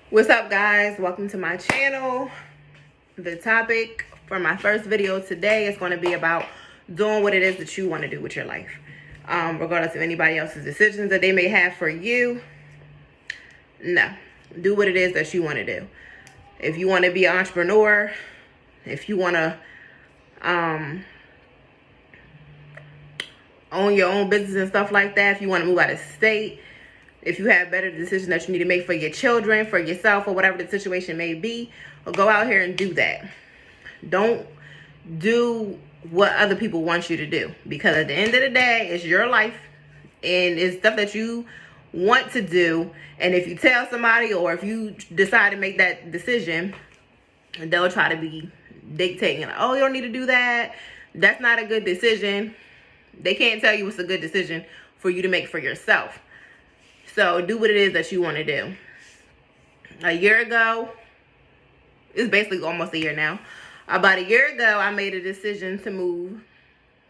What's up, guys? Welcome to my channel. The topic for my first video today is going to be about doing what it is that you want to do with your life, regardless of anybody else's decisions that they may have for you. No, do what it is that you want to do. If you want to be an entrepreneur, if you want to own your own business and stuff like that, if you want to move out of state, if you have better decisions that you need to make for your children, for yourself, or whatever the situation may be, or go out here and do that. Don't do what other people want you to do, because at the end of the day, it's your life and it's stuff that you want to do. And if you tell somebody, or if you decide to make that decision, they'll try to be dictating, oh, you don't need to do that. That's not a good decision. They can't tell you what's a good decision for you to make for yourself. So do what it is that you want to do. A year ago, it's basically almost a year now. About a year ago, I made a decision to move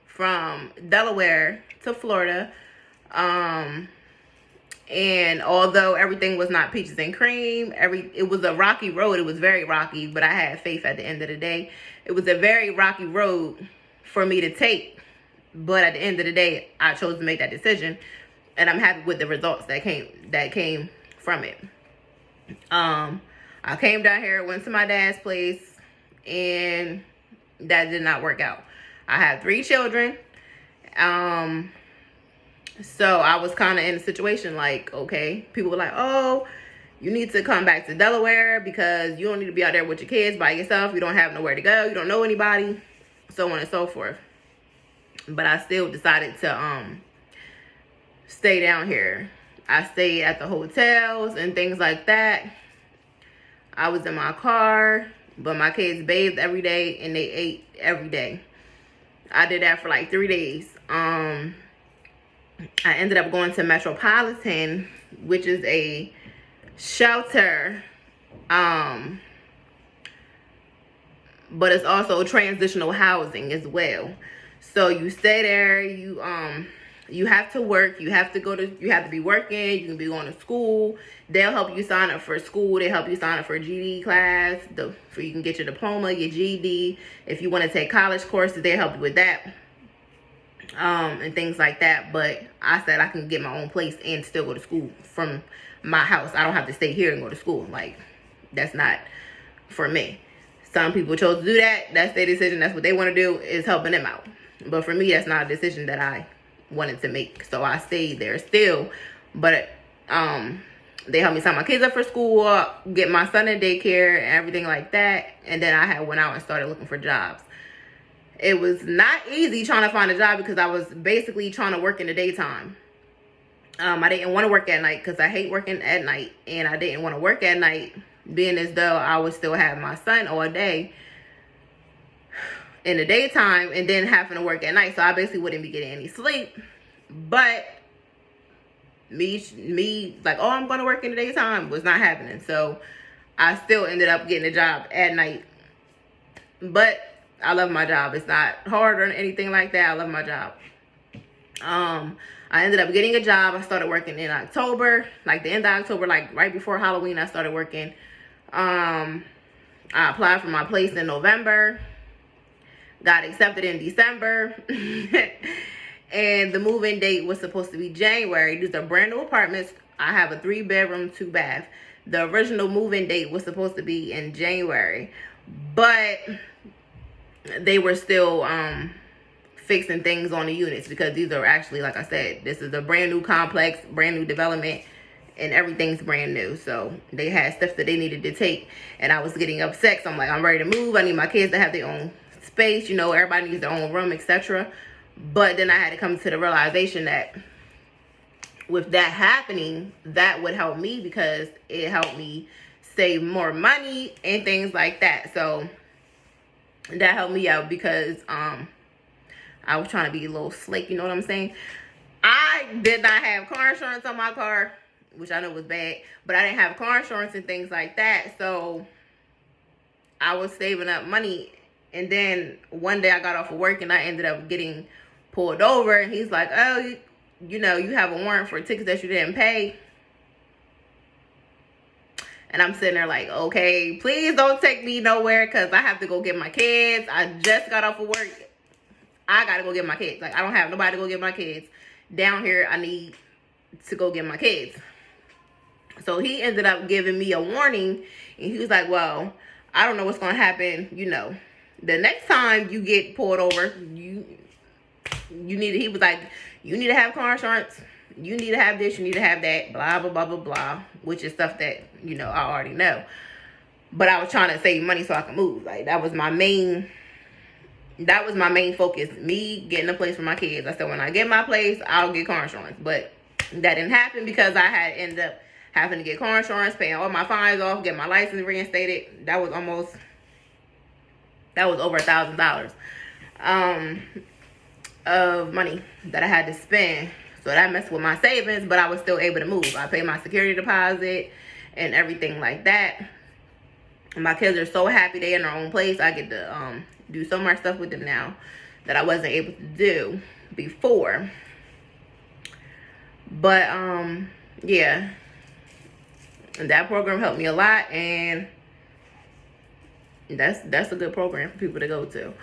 from Delaware to Florida. And although everything was not peaches and cream, it was a rocky road. It was very rocky, but I had faith at the end of the day. It was a very rocky road for me to take. But at the end of the day, I chose to make that decision. And I'm happy with the results that came from it. I came down here, went to my dad's place, and that did not work out. I have 3 children. So I was kind of in a situation like, okay, people were like, oh, you need to come back to Delaware because you don't need to be out there with your kids by yourself. You don't have nowhere to go. You don't know anybody, so on and so forth. But I still decided to stay down here. I stayed at the hotels and things like that. I was in my car, but my kids bathed every day and they ate every day. I did that for like 3 days. I ended up going to Metropolitan, which is a shelter, but it's also transitional housing as well. So you stay there, you have to work, you have to be working, you can be going to school. They'll help you sign up for school, they help you sign up for a GED class, so you can get your diploma, your GED. If you want to take college courses, they'll help you with that. And things like that. But I said I can get my own place and still go to school from my house. I don't have to stay here and go to school. Like, that's not for me. Some people chose to do that. That's their decision. That's what they want to do, is helping them out. But for me, that's not a decision that I wanted to make. So I stayed there still. But they helped me sign my kids up for school, get my son in daycare and everything like that. And then I went out and started looking for jobs. It was not easy trying to find a job because I was basically trying to work in the daytime. I didn't want to work at night because I hate working at night. And I didn't want to work at night, being as though I would still have my son all day in the daytime and then having to work at night. So I basically wouldn't be getting any sleep. But me like, oh, I'm going to work in the daytime was not happening. So I still ended up getting a job at night. But I love my job. It's not hard or anything like that. I love my job. I ended up getting a job. I started working in October, like the end of October, like right before Halloween. I started working. I applied for my place in November. Got accepted in December. And the move-in date was supposed to be January. These are brand new apartments. I have a 3-bedroom, 2-bath. The original move-in date was supposed to be in January. But they were still fixing things on the units, because these are actually, like I said, this is a brand new complex, brand new development, and everything's brand new. So they had stuff that they needed to take, and I was getting upset. So I'm like, I'm ready to move. I need my kids to have their own space. You know, everybody needs their own room, etc. But then I had to come to the realization that with that happening, that would help me, because it helped me save more money and things like that. So that helped me out, because I was trying to be a little slick, you know what I'm saying? I did not have car insurance on my car, which I know was bad, but I didn't have car insurance and things like that. So I was saving up money. And then one day I got off of work and I ended up getting pulled over, and he's like, oh, you know, you have a warrant for tickets that you didn't pay. And I'm sitting there like, okay, please don't take me nowhere because I have to go get my kids. I just got off of work. I got to go get my kids. Like, I don't have nobody to go get my kids. Down here, I need to go get my kids. So he ended up giving me a warning. And he was like, well, I don't know what's going to happen. You know, the next time you get pulled over, he was like, you need to have car insurance. You need to have this, you need to have that, blah, blah, blah, blah, blah, which is stuff that, you know, I already know. But I was trying to save money so I could move. Like, that was my main focus, me getting a place for my kids. I said, when I get my place, I'll get car insurance. But that didn't happen because I had ended up having to get car insurance, paying all my fines off, get my license reinstated. That was over $1,000 of money that I had to spend. So that messed with my savings, but I was still able to move. I paid my security deposit and everything like that. My kids are so happy they're in their own place. I get to do so much stuff with them now that I wasn't able to do before. But yeah, and that program helped me a lot, and that's a good program for people to go to.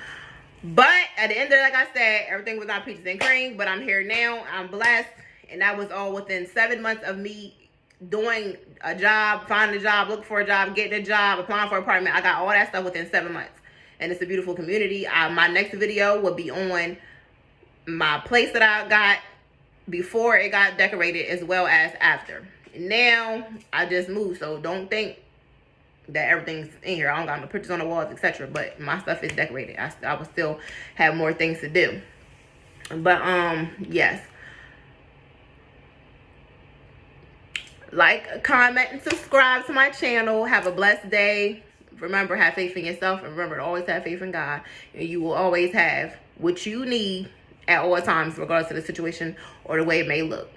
But at the end of it, like I said, everything was not peaches and cream, but I'm here now. I'm blessed. And that was all within 7 months of me doing a job, finding a job, looking for a job, getting a job, applying for an apartment. I got all that stuff within 7 months. And it's a beautiful community. My next video will be on my place that I got before it got decorated as well as after. Now, I just moved, so don't think that everything's in here. I don't got no pictures on the walls, etc. But my stuff is decorated. I will still have more things to do. But yes. Like, comment, and subscribe to my channel. Have a blessed day. Remember, have faith in yourself, and remember to always have faith in God. And you will always have what you need at all times, regardless of the situation or the way it may look.